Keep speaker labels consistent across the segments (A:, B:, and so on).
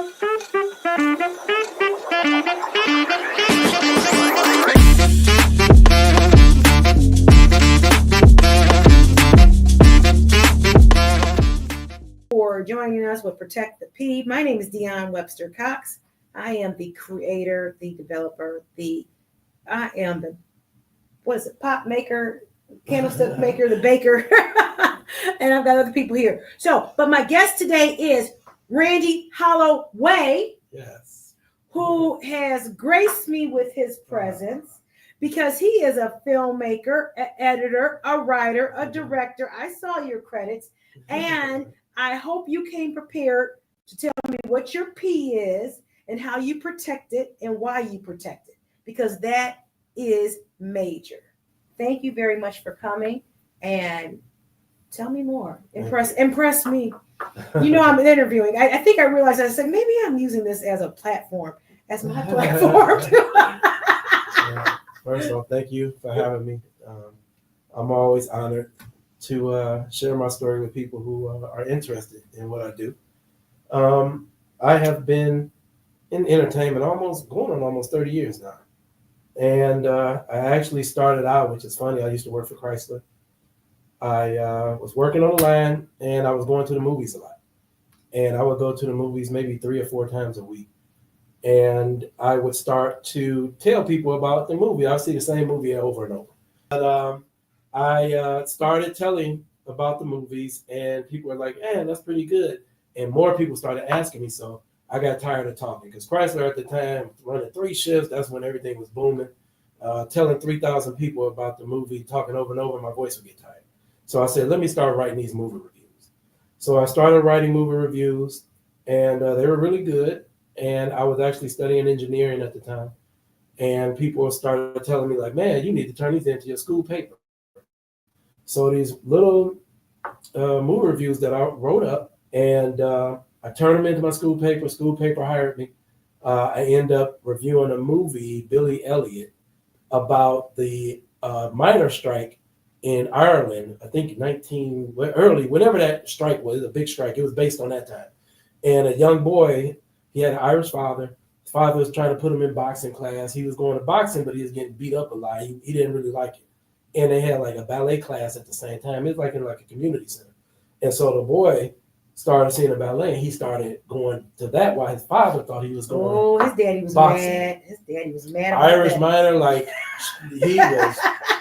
A: For joining us with Protect the P. My name is Dion Webster Cox. I am the creator, the developer, pop maker, candlestick maker, the baker, and I've got other people here. But my guest today is Randy Holloway.
B: Yes.
A: Who has graced me with his presence because he is a filmmaker, an editor, a writer, a director. I saw your credits, and I hope you came prepared to tell me what your P is and how you protect it and why you protect it, because that is major. Thank you very much for coming, and tell me more. Impress me. You know, I'm interviewing. I think I realized, I said, maybe I'm using this as a platform, as my platform.
B: First off, thank you for having me. I'm always honored to share my story with people who are interested in what I do. I have been in entertainment going on almost 30 years now. And I actually started out, which is funny, I used to work for Chrysler. I was working on the line, and I was going to the movies a lot. And I would go to the movies maybe 3 or 4 times a week. And I would start to tell people about the movie. I'll see the same movie over and over. But I started telling about the movies, and people were like, man, that's pretty good. And more people started asking me, so I got tired of talking. Because Chrysler at the time, running 3 shifts, that's when everything was booming. Telling 3,000 people about the movie, talking over and over, my voice would get tired. So I said, let me start writing these movie reviews. So I started writing movie reviews, and they were really good. And I was actually studying engineering at the time. And people started telling me, like, man, you need to turn these into your school paper. So these little movie reviews that I wrote up, and I turned them into my school paper. School paper hired me. I end up reviewing a movie, Billy Elliot, about the miners' strike in Ireland. I think whenever that strike was, a big strike. It was based on that time. And a young boy, he had an Irish father. His father was trying to put him in boxing class. He was going to boxing, but he was getting beat up a lot. He didn't really like it. And they had like a ballet class at the same time. It was like in like a community center. And so the boy started seeing a ballet, and he started going to that while his father thought he was going.
A: Oh, his daddy was boxing. Mad. His daddy was mad about
B: Irish
A: that.
B: miner, like he was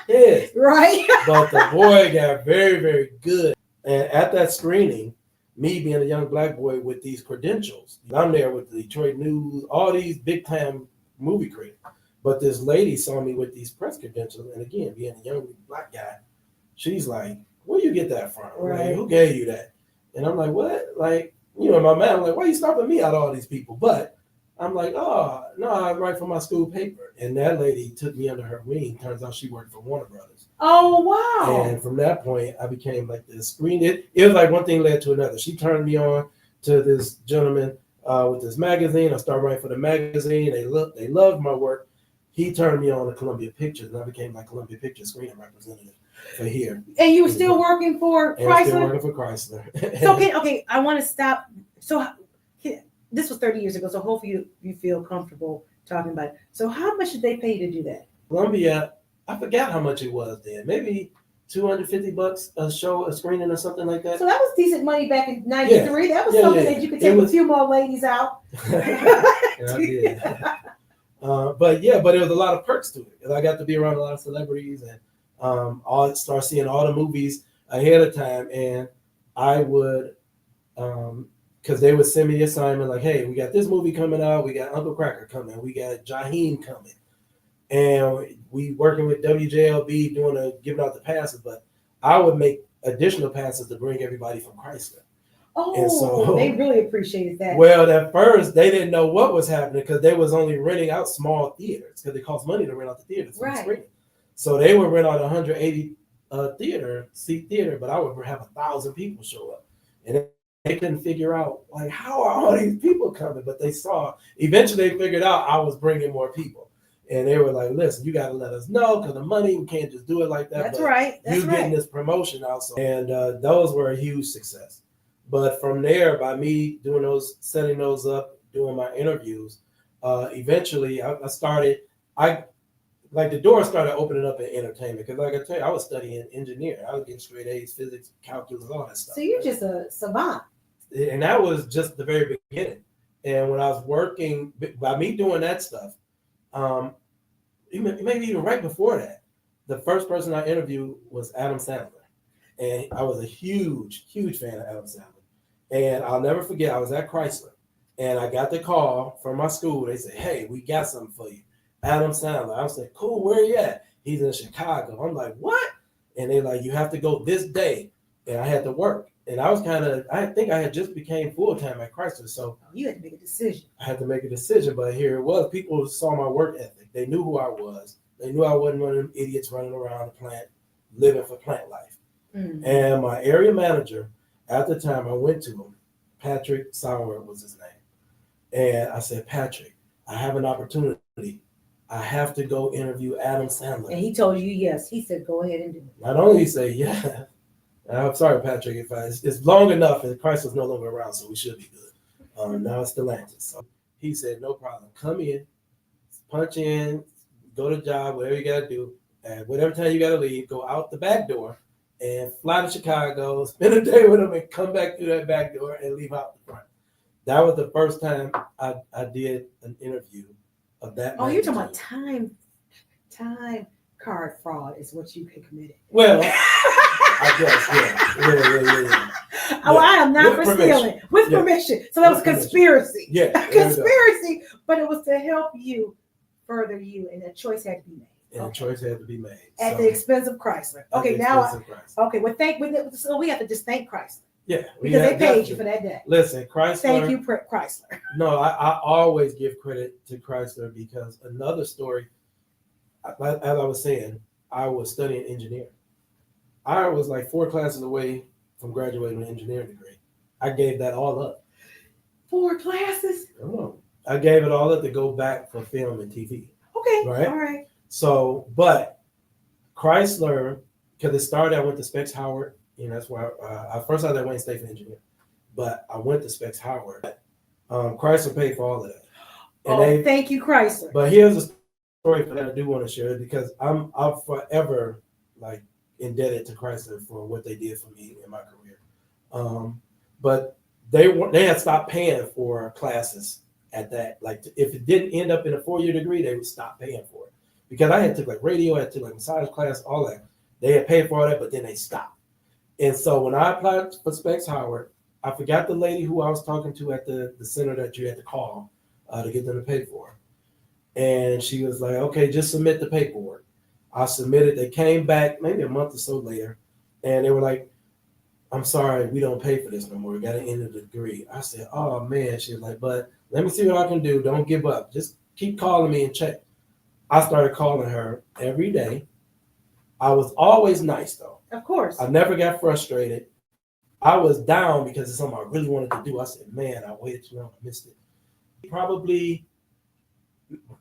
B: pissed.
A: Right.
B: But the boy got very, very good. And at that screening, me being a young black boy with these credentials, I'm there with the Detroit News, all these big time movie critics. But this lady saw me with these press credentials, and again, being a young black guy, she's like, where you get that from?
A: Right.
B: Like, who gave you that? And I'm like, what? Like, you know, in my mind, I'm like, why are you stopping me out of all these people? But I'm like, oh, no, I write for my school paper. And that lady took me under her wing. Turns out she worked for Warner Brothers.
A: Oh, wow.
B: And from that point, I became like this screen. It was like one thing led to another. She turned me on to this gentleman with this magazine. I started writing for the magazine. They loved my work. He turned me on to Columbia Pictures, and I became like Columbia Pictures screen representative for here.
A: And you were still working for Chrysler?
B: I'm still working for Chrysler.
A: So, okay, I want to stop. So this was 30 years ago, so hopefully you feel comfortable talking about it. So how much did they pay you to do that?
B: Columbia, I forgot how much it was then. Maybe $250 a show, a screening or something like that.
A: So that was decent money back in 93. Yeah. That was something that you could take a few more ladies out.
B: Yeah, I did. But it was a lot of perks to it. I got to be around a lot of celebrities, and start seeing all the movies ahead of time. And I would, because they would send me the assignment like, hey, we got this movie coming out. We got Uncle Cracker coming. We got Jaheim coming. And we working with WJLB giving out the passes. But I would make additional passes to bring everybody from Chrysler.
A: Oh, and so, they really appreciated that.
B: Well, at first, they didn't know what was happening because they was only renting out small theaters because it cost money to rent out the theaters.
A: Right.
B: So they would rent out 180 seat theater, but I would have 1,000 people show up. And they couldn't figure out, like, how are all these people coming? But eventually they figured out I was bringing more people. And they were like, listen, you got to let us know because the money, we can't just do it like that.
A: That's right.
B: That's getting this promotion also. And those were a huge success. But from there, by me setting those up, doing my interviews, eventually I started. I like the door started opening up in entertainment because, like I tell you, I was studying engineering. I was getting straight A's, physics, calculus, all that stuff.
A: So you're
B: right?
A: just a savant.
B: And that was just the very beginning. And when I was working, by me doing that stuff, maybe even right before that, the first person I interviewed was Adam Sandler. And I was a huge, huge fan of Adam Sandler. And I'll never forget, I was at Chrysler. And I got the call from my school. They said, hey, we got something for you. Adam Sandler. I was like, cool, where you at? He's in Chicago. I'm like, what? And they're like, you have to go this day. And I had to work. And I think I had just became full-time at Chrysler. So
A: You had to make a decision.
B: I had to make a decision. But here it was. People saw my work ethic. They knew who I was. They knew I wasn't one of them idiots running around the plant, living for plant life.
A: Mm.
B: And my area manager, at the time I went to him, Patrick Sauer was his name. And I said, Patrick, I have an opportunity. I have to go interview Adam Sandler.
A: And he told you yes. He said, go ahead and do it.
B: Not only he said, yeah. I'm sorry, Patrick, if it's long enough and Chrysler's no longer around, so we should be good. Now it's Stellantis. So he said, no problem. Come in, punch in, go to the job, whatever you got to do. And whatever time you got to leave, go out the back door and fly to Chicago, spend a day with him, and come back through that back door and leave out the front. That was the first time I did an interview of that.
A: Oh, you're talking about time card fraud is what you committed.
B: Well, I guess, yeah.
A: Oh, I am not
B: With
A: for
B: permission.
A: stealing. With
B: Yeah.
A: permission. So that was
B: With
A: conspiracy.
B: Yeah, there you go.
A: Conspiracy, but it was to help you, further you, and a choice had to be made.
B: And a choice had to be made.
A: At the expense of Chrysler. Okay, okay. Well, so we have to just thank Chrysler.
B: Yeah,
A: because they paid you for that day.
B: Listen, Chrysler.
A: Thank you, Chrysler.
B: No, I always give credit to Chrysler because another story, as I was saying, I was studying engineering. I was like 4 classes away from graduating with an engineering degree. I gave that all up.
A: 4 classes?
B: I gave it all up to go back for film and TV.
A: Okay,
B: right?
A: All right.
B: So, but Chrysler, because it started, I went to Specs Howard. That's why first I was at Wayne State for engineering, but I went to Specs Howard. Chrysler paid for all of that. And
A: thank you, Chrysler.
B: But here's a story that I do want to share because I'm forever like indebted to Chrysler for what they did for me in my career. But they had stopped paying for classes at that. Like if it didn't end up in a 4-year degree, they would stop paying for it. Because I had took like radio, I had took like massage class, all that. They had paid for all that, but then they stopped. And so when I applied for Specs Howard, I forgot the lady who I was talking to at the center that you had to call to get them to pay for. And she was like, okay, just submit the paperwork. I submitted. They came back maybe a month or so later, and they were like, I'm sorry, we don't pay for this no more. We got to end the degree. I said, oh, man. She was like, but let me see what I can do. Don't give up. Just keep calling me and check. I started calling her every day. I was always nice, though.
A: Of course.
B: I never got frustrated. I was down because it's something I really wanted to do. I said, man, I waited too long. I missed it. Probably,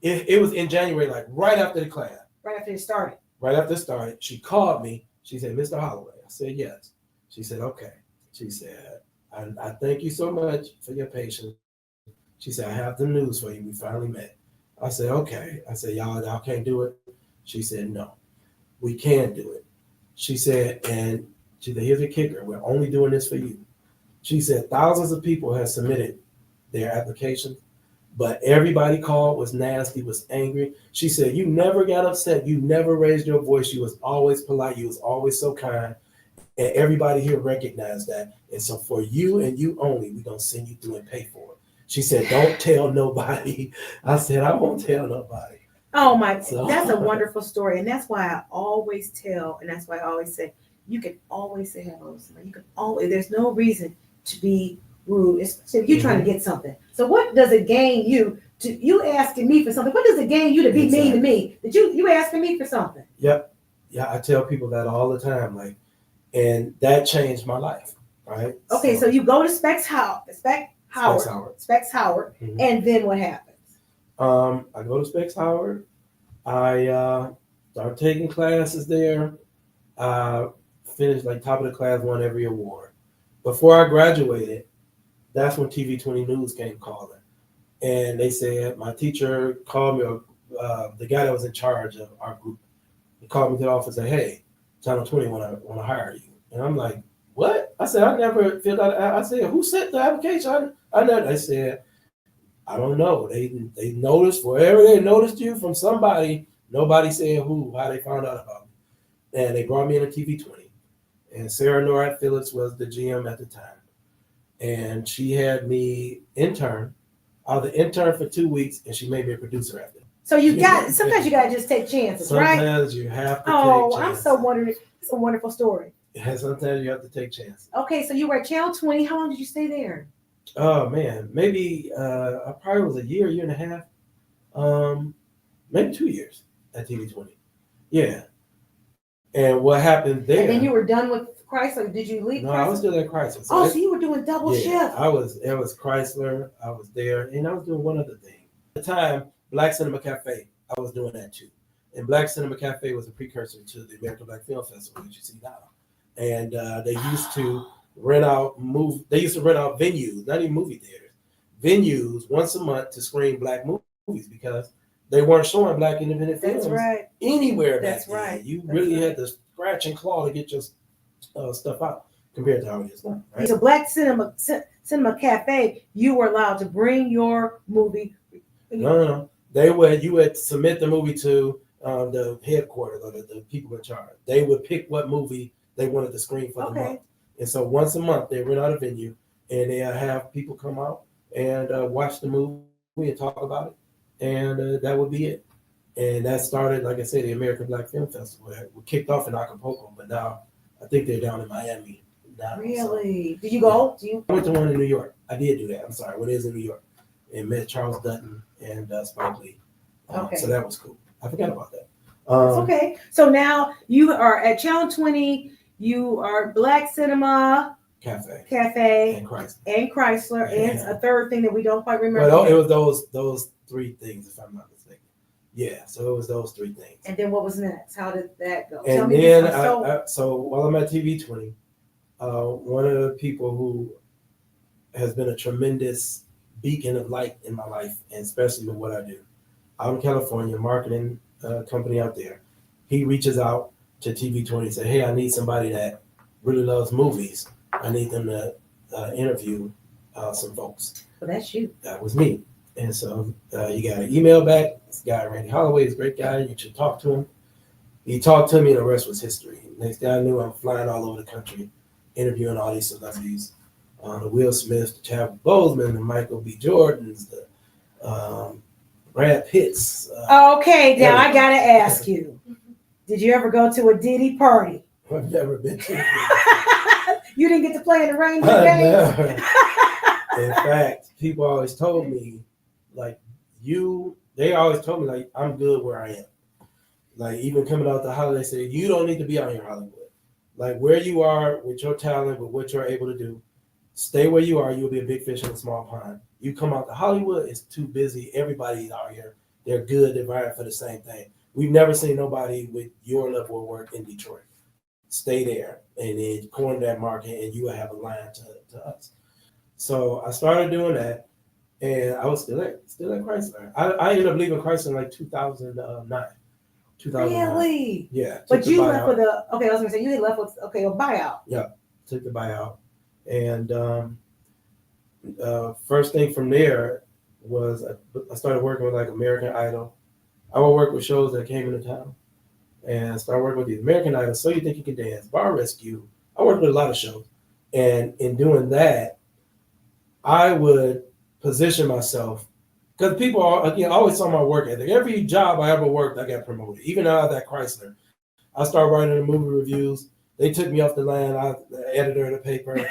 B: it was in January, like right after the class.
A: Right after it started.
B: Right after it started. She called me. She said, Mr. Holloway. I said, yes. She said, okay. She said, I thank you so much for your patience. She said, I have the news for you. We finally met. I said, okay. I said, y'all can't do it. She said, no, we can do it. She said, here's the kicker. We're only doing this for you. She said, thousands of people have submitted their applications, but everybody called, was nasty, was angry. She said, you never got upset. You never raised your voice. You was always polite. You was always so kind. And everybody here recognized that. And so for you and you only, we're going to send you through and pay for it. She said, don't tell nobody. I said, I won't tell nobody.
A: Oh my, that's a wonderful story. And that's why I always tell, and that's why I always say, you can always say hello to somebody. You can always, there's no reason to be rude, especially if you're trying to get something. So what does it gain you you asking me for something? What does it gain you to be mean to me? That you asking me for something?
B: Yep. Yeah, I tell people that all the time. Like, and that changed my life. Right.
A: Okay, so you go to Specs Howard,
B: Mm-hmm.
A: And then what happens?
B: I go to Specs Howard. I start taking classes there. Finished like top of the class, won every award. Before I graduated, that's when TV 20 News came calling. And they said, my teacher called me, the guy that was in charge of our group, he called me to the office and said, hey, Channel 20 want to hire you. And I'm like, what? I said, I never filled out. I said, who sent the application? I never. They said, I don't know. They noticed, wherever they noticed you from somebody, nobody said who, how they found out about me. And they brought me into TV 20. And Sarah Norad Phillips was the GM at the time. And she had me intern. I was an intern for 2 weeks, and she made me a producer after.
A: So sometimes you gotta just take chances, right?
B: Sometimes you have to take
A: Oh,
B: chances.
A: I'm so wondering. It's a wonderful story.
B: Yeah, sometimes you have to take chances.
A: Okay, so you were at Channel 20. How long did you stay there?
B: Oh man, maybe I probably was a year and a half, maybe 2 years at TV 20. Yeah. And what happened there?
A: And then you were done with Chrysler. Did you leave?
B: No,
A: Chrysler?
B: I was still at Chrysler.
A: So you were doing double shift.
B: It was Chrysler. I was there, and I was doing one other thing. At the time, Black Cinema Cafe, I was doing that too. And Black Cinema Cafe was a precursor to the American Black Film Festival, that you see now. And they used to rent out venues, not even movie theaters, venues once a month to screen Black movies because they weren't showing Black independent films anywhere back then.
A: Right.
B: You really had to scratch and claw to get your stuff out compared to how it is now. Right?
A: So Black Cinema Cafe, you were allowed to bring your movie.
B: No. You would submit the movie to the headquarters or the people in charge. They would pick what movie they wanted to screen for the month. And so once a month they rent out a venue and they have people come out and watch the movie and talk about it. And that would be it. And that started, like I said, the American Black Film Festival. We kicked off in Acapulco, but now I think they're down in Miami now.
A: Really?
B: So,
A: did you go?
B: Yeah. I went to one in New York. I did do that. I'm sorry. When it was in New York. And met Charles Dutton and Spike Lee. So that was cool. I forgot about that.
A: It's okay. So now you are at Channel 20. You are Black Cinema Cafe
B: and
A: Chrysler and a third thing that we don't quite remember.
B: Well, it was those three things, if I'm not mistaken. Yeah, so it was those three things.
A: And then what was next? How did that go?
B: And then so while I'm at TV 20, one of the people who has been a tremendous beacon of light in my life, and especially with what I do, out in California, marketing company out there, he reaches out to TV 20 and say, hey, I need somebody that really loves movies. I need them to interview some folks.
A: Well, that's you.
B: That was me. And so he got an email back. This guy, Randy Holloway, is a great guy. You should talk to him. He talked to me, and the rest was history. Next thing I knew, I'm flying all over the country, interviewing all these celebrities. The Will Smith, the Chadwick Boseman, the Michael B. Jordans, the Brad Pitts.
A: Okay, now I gotta ask you, did you ever go to a Diddy party?
B: I've never been to
A: You didn't get to play in the Ranger games?
B: In fact, people always told me, they always told me, I'm good where I am. Like, even coming out the holiday, they say, you don't need to be out here in Hollywood. Like, where you are with your talent, with what you're able to do, stay where you are. You'll be a big fish in a small pond. You come out to Hollywood, it's too busy. Everybody's out here. They're good. They're vying for the same thing. We've never seen nobody with your level of work in Detroit. Stay there and then corner that market, and you will have a line to us. So I started doing that, and I was still at Chrysler. I ended up leaving Chrysler in like 2009.
A: Really?
B: Yeah.
A: But you left with I was gonna say you had left with a buyout.
B: Yeah, took the buyout. And first thing from there was I started working with like American Idol. I would work with shows that came into town, and I started working with the American Idol, So You Think You Can Dance, Bar Rescue. I worked with a lot of shows, and in doing that, I would position myself because people always saw my work ethic. Every job I ever worked, I got promoted. Even though I was at Chrysler, I started writing the movie reviews. They took me off the line. I was the editor of the paper and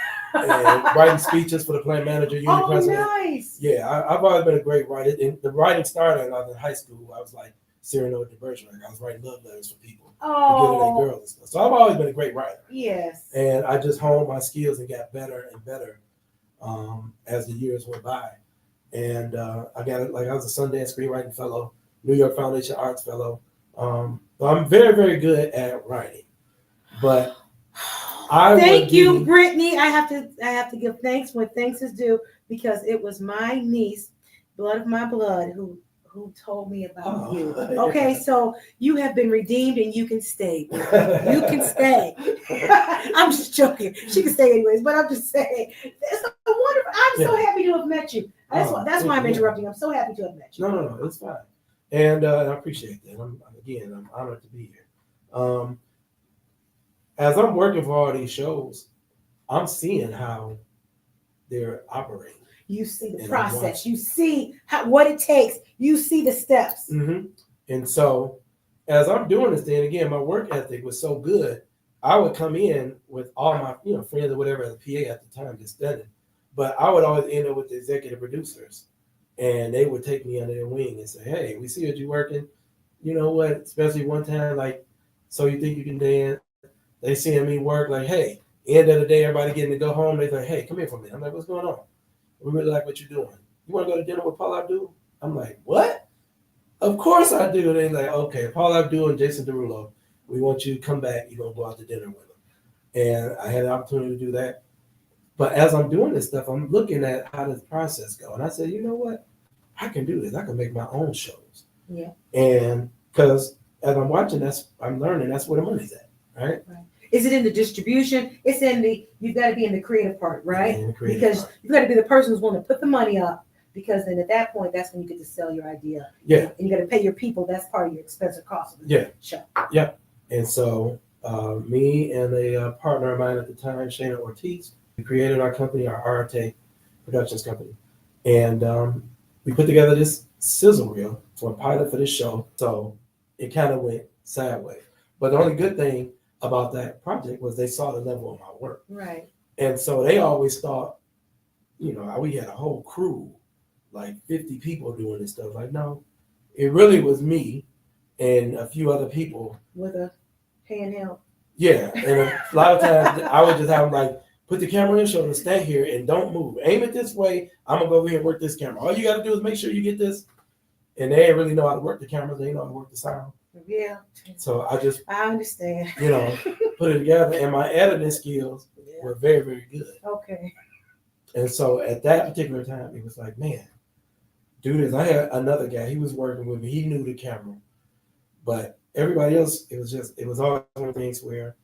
B: writing speeches for the plant manager, union president.
A: Nice.
B: Yeah, I've always been a great writer. And the writing started when I was in high school. I was like Cyrano de Bergerac. I was writing love letters for people to get at girls and stuff. So I've always been a great writer.
A: Yes.
B: And I just honed my skills and got better and better as the years went by. And I got it. Like I was a Sundance Screenwriting Fellow, New York Foundation Arts Fellow. So I'm very, very good at writing. But
A: thank you, Brittany. I have to give thanks when thanks is due, because it was my niece blood of my blood, who told me about
B: Oh,
A: you.
B: yeah.
A: Okay, so you have been redeemed and you can stay. You can stay. I'm just joking. She can stay anyways, but I'm just saying it's a wonderful. I'm so happy to have met you. That's why I'm interrupting. I'm so happy to have met you.
B: No, it's fine, and I appreciate that. I'm honored to be here. As I'm working for all these shows, I'm seeing how they're operating.
A: You see the
B: And
A: process. You see what it takes. You see the steps.
B: Mm-hmm. And so, as I'm doing this thing again, my work ethic was so good. I would come in with all my friends or whatever at the PA at the time just studying, but I would always end up with the executive producers, and they would take me under their wing and say, "Hey, we see that you're working. You know what? Especially one time, like, so you think you can dance? They seeing me work, like, hey, end of the day, everybody getting to go home. They like, hey, come here for a minute. I'm like, what's going on? We really like what you're doing. You want to go to dinner with Paul Abdul? I'm like, what? Of course I do. They're like, okay, Paul Abdul and Jason Derulo, we want you to come back. You're going to go out to dinner with them. And I had an opportunity to do that. But as I'm doing this stuff, I'm looking at how this process go. And I said, you know what? I can do this. I can make my own shows.
A: Yeah.
B: And because as I'm watching, I'm learning that's where the money's at, right?
A: Is it in the distribution? It's in you've got to be in the creative part, right? Because you've got to be the person who's willing to put the money up, because then at that point, that's when you get to sell your idea.
B: Yeah.
A: And you got to pay your people. That's part of your expense or cost of the show.
B: Yeah. And so me and a partner of mine at the time, Shana Ortiz, we created our company, our Arte Productions company. And we put together this sizzle reel for a pilot for this show. So it kind of went sideways. But the only good thing about that project was they saw the level of my work.
A: Right.
B: And so they always thought, we had a whole crew, like 50 people doing this stuff. Like, no, it really was me and a few other people.
A: With a handheld.
B: Yeah. And a lot of times I would just have them like, put the camera on your shoulder, stay here and don't move. Aim it this way. I'm going to go over here and work this camera. All you got to do is make sure you get this. And they didn't really know how to work the cameras. They didn't know how to work the sound.
A: Yeah.
B: So I
A: understand.
B: Put it together, and my editing skills were very, very good.
A: Okay.
B: And so at that particular time, it was like, man, do this. I had another guy. He was working with me. He knew the camera, but everybody else, it was all one of the things where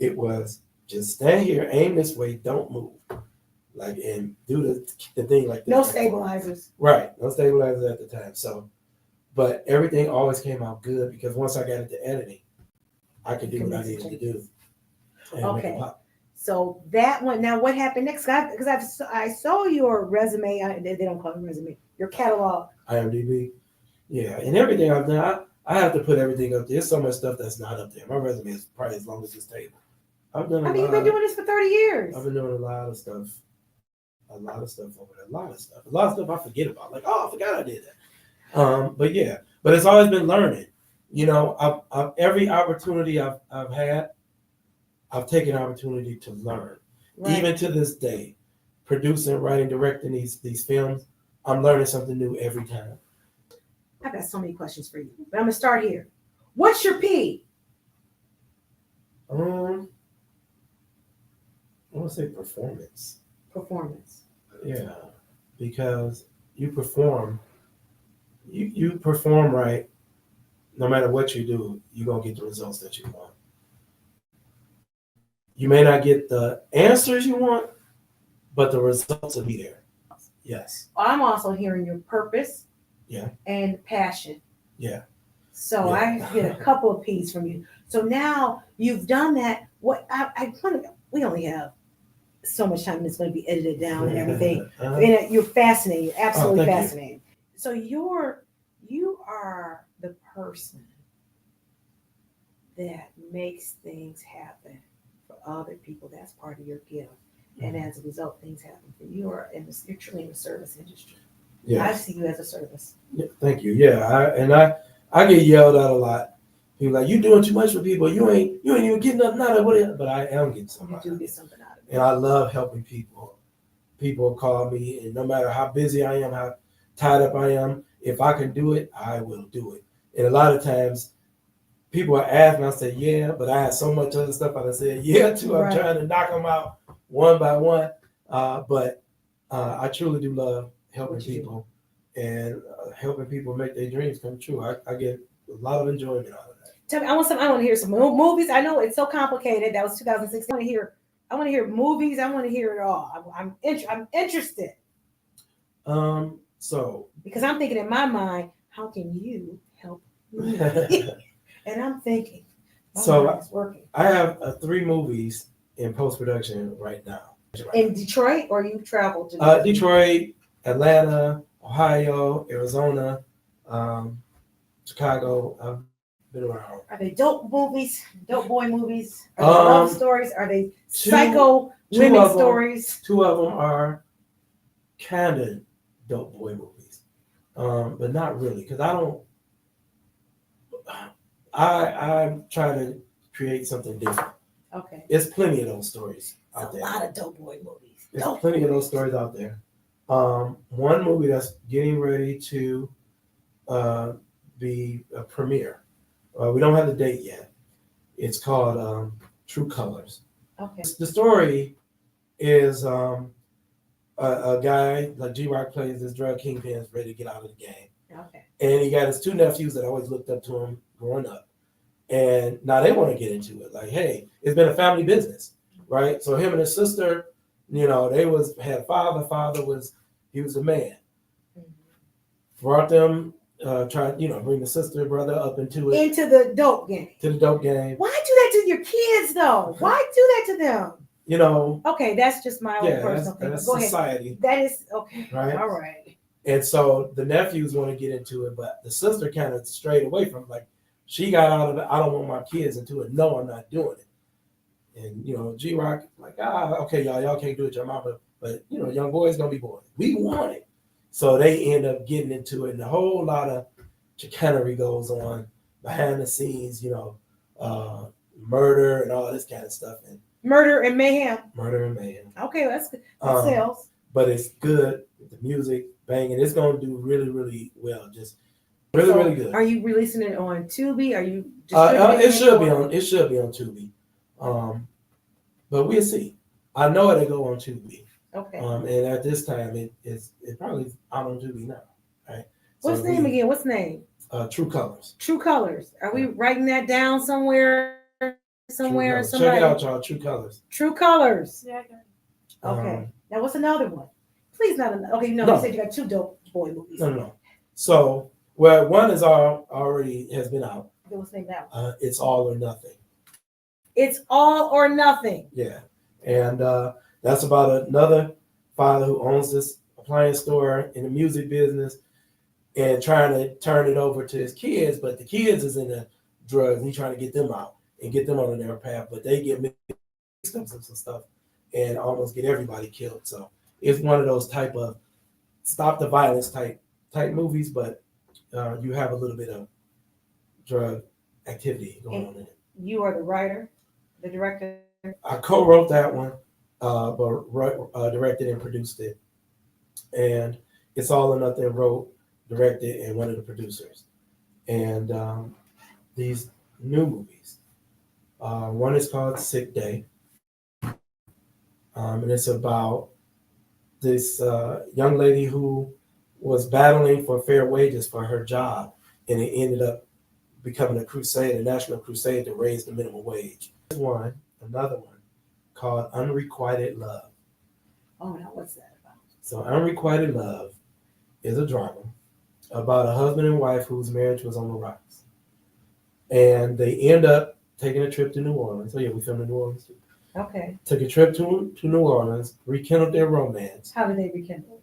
B: it was just stand here, aim this way, don't move, like, and do the thing like that.
A: No stabilizers.
B: Right, no stabilizers at the time. So. But everything always came out good because once I got into editing, I could do what I needed to do.
A: Okay. So that one, now what happened next? Because I saw your resume. They don't call it resume. Your catalog.
B: IMDb. Yeah, and everything I've done, I have to put everything up there. There's so much stuff that's not up there. My resume is probably as long as this table. You've been
A: doing this for 30 years.
B: I've been doing a lot of stuff over there. A lot of stuff I forget about. Like, oh, I forgot I did that. But it's always been learning. I've every opportunity I've had, I've taken opportunity to learn. Right. Even to this day, producing, writing, directing these films, I'm learning something new every time.
A: I've got so many questions for you, but I'm gonna start here. What's your P?
B: I want to say performance.
A: Performance.
B: Yeah, because you perform. You perform right, no matter what you do, you're going to get the results that you want. You may not get the answers you want, but the results will be there. Yes.
A: I'm also hearing your purpose.
B: Yeah.
A: And passion.
B: Yeah.
A: So I get a couple of P's from you. So now you've done that. We only have so much time, and it's going to be edited down and everything. And you're fascinating, absolutely fascinating. You. So you are the person that makes things happen for other people. That's part of your gift. And as a result, things happen for you. You're truly in the service industry. Yeah. I see you as a service.
B: Yeah, thank you. Yeah. I get yelled at a lot. People like, you doing too much for people. You ain't even getting nothing out of it. But I am getting something.
A: You do get something out of it.
B: And I love helping people. People call me, and no matter how busy I am, how tied up I am, if I can do it, I will do it. And a lot of times, people are asking, I say, yeah, but I have so much other stuff I said, yeah, too. I'm trying to knock them out one by one. But I truly do love helping
A: What you do?
B: people and helping people make their dreams come true. I get a lot of enjoyment out of that.
A: Tell me, I want to hear some movies. I know it's so complicated. That was 2016. I want to hear movies. I want to hear it all. I'm interested
B: So
A: because I'm thinking in my mind, how can you help me? And I'm thinking, it's working.
B: I have 3 movies in post production right now.
A: In Detroit, or you traveled to
B: Detroit, Atlanta, Ohio, Arizona, Chicago. I've been around.
A: Are they dope movies? Dope boy movies? Are they love stories? Are they psycho women stories?
B: 2 of them are kind of dope boy movies, but not really, because I'm trying to create something different.
A: Okay.
B: There's plenty of those stories out there.
A: A lot of dope boy movies.
B: There's plenty of those stories out there. One movie that's getting ready to be a premiere. We don't have the date yet. It's called True Colors.
A: Okay.
B: The story is a guy like G-Rock plays this drug kingpin is ready to get out of the game.
A: Okay.
B: And he got his 2 nephews that always looked up to him growing up. And now they want to get into it. Like, hey, it's been a family business, right? So him and his sister, they had a father. He was a man. Brought them, tried, bring the sister and brother up into it.
A: Into the dope game.
B: To the dope game.
A: Why do that to your kids, though? Why do that to them? Okay, that's just my own personal thing.
B: That's
A: Go
B: society.
A: ahead. That is okay.
B: Right.
A: All right.
B: And so the nephews want to get into it, but the sister kind of strayed away from it. Like, she got out of it. I don't want my kids into it. No, I'm not doing it. And G-Rock, like, okay, y'all can't do it, your mama. But young boys gonna be boys. We want it. So they end up getting into it, and a whole lot of chicanery goes on behind the scenes, murder and all this kind of stuff. And
A: Murder and mayhem.
B: Okay,
A: that's good. That sells.
B: But it's good. The music, banging. It's gonna do really, really well. Just really good.
A: Are you releasing it on Tubi? Are you?
B: It should be on Tubi. But we'll see. I know it'll go on Tubi.
A: Okay.
B: And at this time, it probably out on Tubi now, right?
A: What's the name again? What's the name?
B: True Colors.
A: True Colors. Are we writing that down somewhere? Somebody.
B: Check it out, y'all. True Colors.
A: True Colors.
C: Yeah, I got it.
A: Okay. Now, what's another one? Please, not another. Okay, no, you said you got 2 dope boy movies.
B: No. So, one is already has been out.
A: Okay, what's the name of that one?
B: It's All or Nothing.
A: It's All or Nothing.
B: Yeah, and that's about another father who owns this appliance store in the music business and trying to turn it over to his kids, but the kids is in the drugs and he's trying to get them out and get them on a narrow path, but they get mixed up in some stuff and almost get everybody killed. So it's one of those type of stop the violence type movies, but you have a little bit of drug activity going on in it.
A: You are the writer, the director.
B: I co-wrote that one, but directed and produced it. And It's All or Nothing wrote, directed, and one of the producers. And these new movies. One is called Sick Day. And it's about this young lady who was battling for fair wages for her job. And it ended up becoming a national crusade to raise the minimum wage. Another one called Unrequited Love.
A: Oh, now what's that about?
B: So Unrequited Love is a drama about a husband and wife whose marriage was on the rocks. And they end up taking a trip to New Orleans. So yeah, we filmed in New Orleans too.
A: Okay.
B: Took a trip to New Orleans, rekindled their romance.
A: How did they rekindle?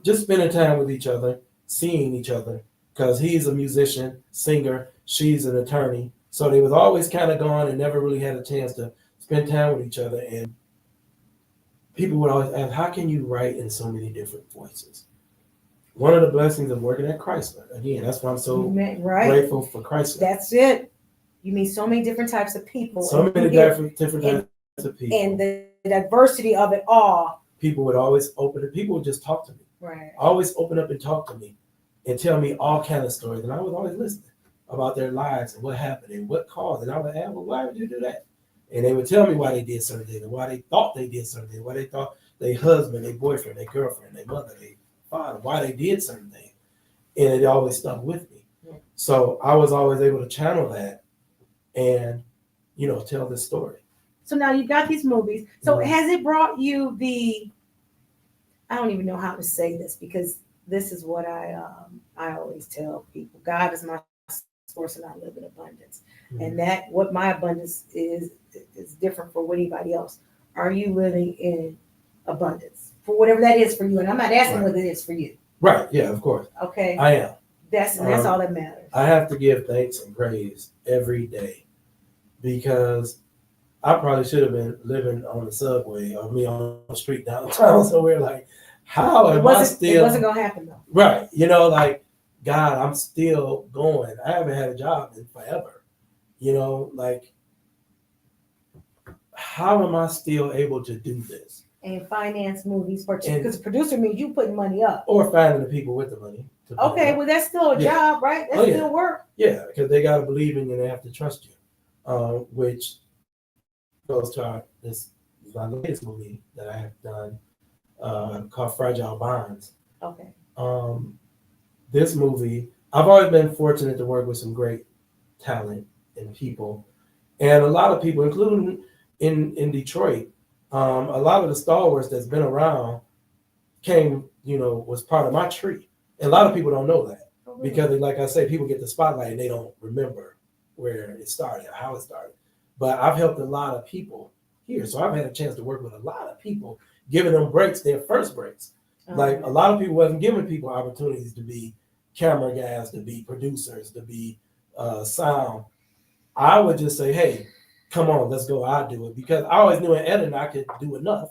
B: Just spending time with each other, seeing each other, because he's a musician, singer, she's an attorney. So they was always kind of gone and never really had a chance to spend time with each other. And people would always ask, how can you write in so many different voices? One of the blessings of working at Chrysler. Again, that's why I'm so grateful for Chrysler.
A: That's it. You meet so many different types of people.
B: So many different types of people.
A: And the diversity of it all.
B: People would always people would just talk to me.
A: Right.
B: Always open up and talk to me and tell me all kind of stories. And I was always listening about their lives and what happened and what caused. And I would ask, well, why would you do that? And they would tell me why they did certain things and why they thought they did certain things, why they thought their husband, their boyfriend, their girlfriend, their mother, their father, why they did certain things. And it always stuck with me.
A: Yeah.
B: So I was always able to channel that and, tell this story.
A: So now you've got these movies. So
B: Mhm.
A: has it brought you I don't even know how to say this because this is what I always tell people. God is my source and I live in abundance.
B: Mhm.
A: And that what my abundance is different for anybody else. Are you living in abundance for whatever that is for you? And I'm not asking
B: Right.
A: what it is for you.
B: Right. Yeah, of course.
A: Okay.
B: I am.
A: That's all that matters.
B: I have to give thanks and praise every day because I probably should have been living on the subway or me on the street downtown somewhere. Like, how am I still?
A: It wasn't gonna happen though.
B: Right. Like, God, I'm still going. I haven't had a job in forever. Like, how am I still able to do this?
A: And finance movies because producer means you putting money up.
B: Or finding the people with the money.
A: Okay, well that's still a job, right? That's still work.
B: Yeah, because they got to believe in you and they have to trust you, which goes to this my latest movie that I have done called Fragile Bonds.
A: Okay.
B: This movie, I've always been fortunate to work with some great talent and people, and a lot of people, including in Detroit, a lot of the stalwarts that's been around came, was part of my tree. And a lot of people don't know that because, like I say, people get the spotlight and they don't remember where it started, how it started. But I've helped a lot of people here, so I've had a chance to work with a lot of people, giving them breaks, their first breaks. Like a lot of people wasn't giving people opportunities to be camera guys, to be producers, to be sound. I would just say, hey, come on, let's go. I'll do it because I always knew in editing I could do enough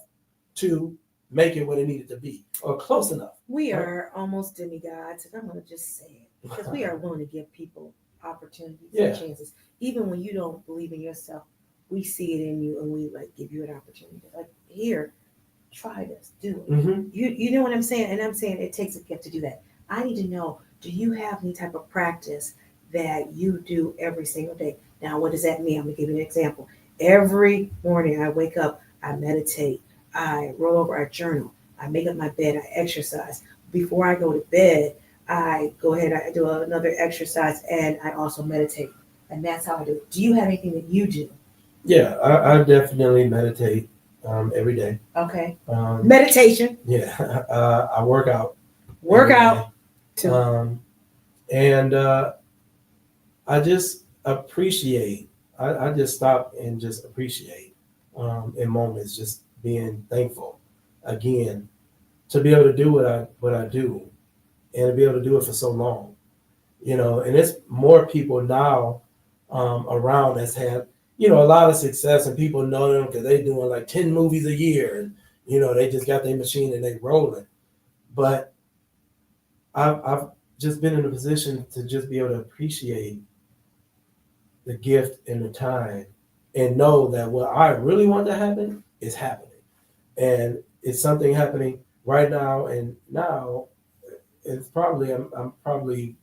B: to make it what it needed to be or close enough.
A: We are almost demigods, and I'm going to just say it because we are willing to give people opportunities and chances, even when you don't believe in yourself. We see it in you, and we give you an opportunity. Like, here, try this, do it.
B: Mm-hmm.
A: You know what I'm saying? And I'm saying it takes a gift to do that. I need to know: do you have any type of practice that you do every single day? Now, what does that mean? I'm going to give you an example. Every morning, I wake up, I meditate, I roll over, I journal, I make up my bed, I exercise. Before I go to bed, I go ahead, I do another exercise, and I also meditate. And that's how I do it. Do you have anything that you do?
B: Yeah, I definitely meditate every day.
A: Okay. Meditation.
B: Yeah, I work out.
A: Too.
B: And I just appreciate. I just stop and just appreciate in moments, just being thankful again to be able to do what I do and to be able to do it for so long, and it's more people now around that's had, a lot of success and people know them because they're doing like 10 movies a year and, they just got their machine and they rolling. But I've just been in a position to just be able to appreciate the gift and the time and know that what I really want to happen is happening. And it's something happening right now. And now it's probably, I'm probably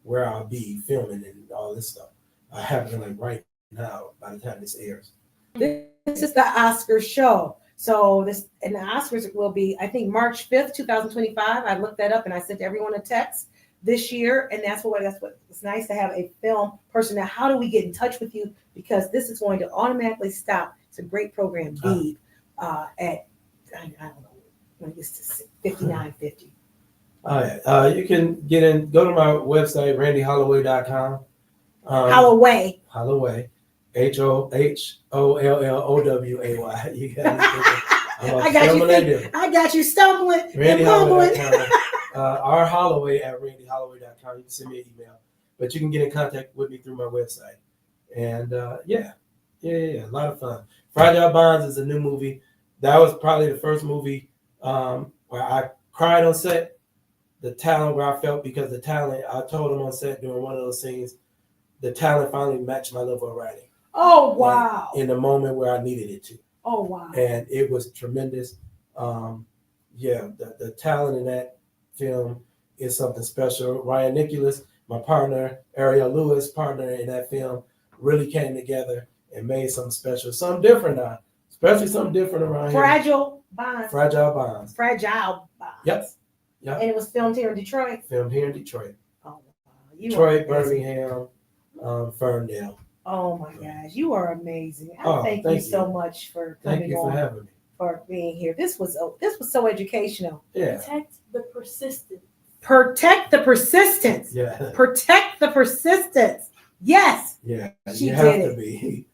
B: where I'll be filming and all this stuff happening like right now by the time this airs.
A: This is the Oscars show. So the Oscars will be, I think, March 5th, 2025. I looked that up and I sent everyone a text this year. And that's what it's nice to have a film person. Now, how do we get in touch with you? Because this is going to automatically stop. It's a great program, Beeb, at, I don't know, when it gets to 59.50.
B: You can go to my website, randyholloway.com.
A: Holloway.
B: Holloway. HOLLOWAY. You got
A: I got you stumbling and fumbling.
B: R Holloway at randyholloway.com. You can send me an email, but you can get in contact with me through my website. And a lot of fun. Fragile Bonds is a new movie. That was probably the first movie where I cried on set. The talent where I felt because the talent, I told them on set during one of those scenes, the talent finally matched my level of writing.
A: Oh, wow.
B: In the moment where I needed it to.
A: Oh, wow.
B: And it was tremendous. The talent in that film is something special. Ryan Nicholas, my partner, Ariel Lewis, partner in that film, really came together and made something special. Something different now, especially something different around here.
A: Fragile Bonds.
B: Fragile Bonds.
A: Fragile Bonds.
B: Yep. Yep.
A: And it was filmed here in Detroit.
B: Filmed here in Detroit.
A: Oh, wow. You
B: Detroit,
A: are amazing.
B: Birmingham, Ferndale.
A: Oh my gosh, you are amazing.
B: Oh,
A: thank you so much for
B: Thank
A: coming
B: you for
A: on,
B: having me.
A: for being here. This was so educational.
B: Yeah.
C: Protect the persistence.
A: Protect the persistence.
B: Yeah.
A: Protect the persistence. Yes.
B: Yeah.
A: She
B: You have
A: did
B: to
A: it.
B: be.